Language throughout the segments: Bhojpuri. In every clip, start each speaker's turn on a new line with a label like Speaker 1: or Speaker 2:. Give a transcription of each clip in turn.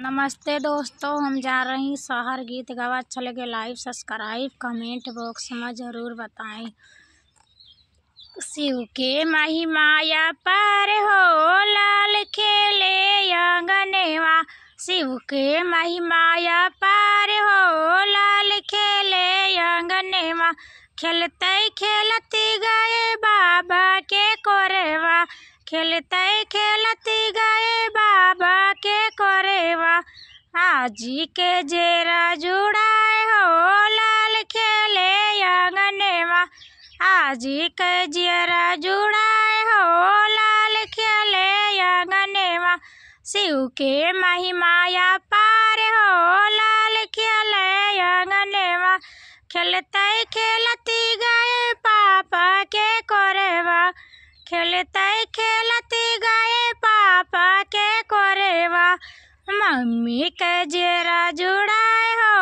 Speaker 1: नमस्ते दोस्तों, हम जा रहे हैं शहर। गीत गावा अच्छा लगे लाइक सब्सक्राइब कमेंट बॉक्स में ज़रूर बताएं। शिव के महिमाया पार हो लाल खेले अंगनेवा। शिव के महिमाया पार हो लाल खेले अंगनेवा। खेलते खेलती गए बाबा के कोरेवा। खेलते खेलती गए बाबा के कोरेवा। आजी के जेरा जुड़ाए हो लाल खेले अंगनेवा। आजी के जेरा जुड़ाए हो लाल खेले अंगनेवा। शिव के महिमाया पार हो लाल खेले अंगनेवा। खेलते खेलती गए पापा के कोरेवा। खेलते खेलती गए पापा के कोरेवा। मम्मी के जेरा जुड़ाए हो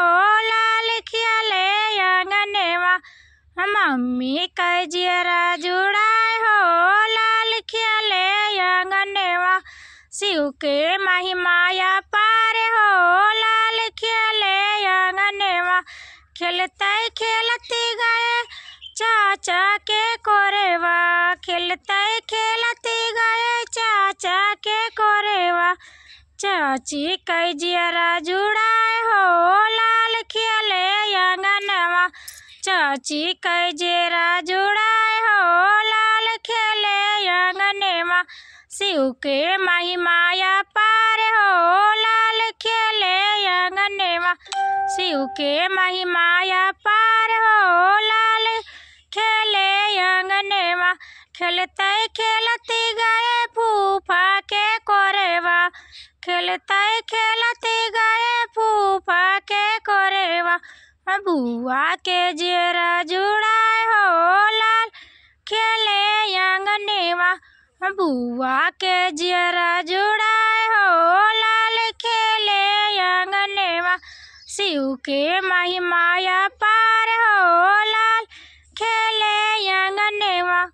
Speaker 1: लाल खेले अंगनेवा। मम्मी के जेरा जुड़ाए हो लाल खेले अंगनेवा। शिव के महिमाया पार हो लाल खेले अंगनेवा। खेलते खेलती गए चाचा के कोरेवा। खेलते खेलती गए चाचा के कोरेवा। चाची के जेरा जुड़ाए हो लाल खेले अंगनवा। चाची के जेरा जुड़ाए हो लाल खेले अंगनवा। शिव के महिमाया पार हो लाल खेले अंगनवा। शिव के महिमाया पार हो लाल खेले अंगनवा। खेलते खेलती गए फूफा के कोरेवा। खेलते खेलती गए फूफा के कोरेवा। बुआ के जेरा जुड़ाए हो लाल खेले अंगनेवा। बुआ के जेरा जुड़ाए हो लाल खेले अंगनेवा। शिव के महिमाया पार हो लाल खेले अंगनेवा।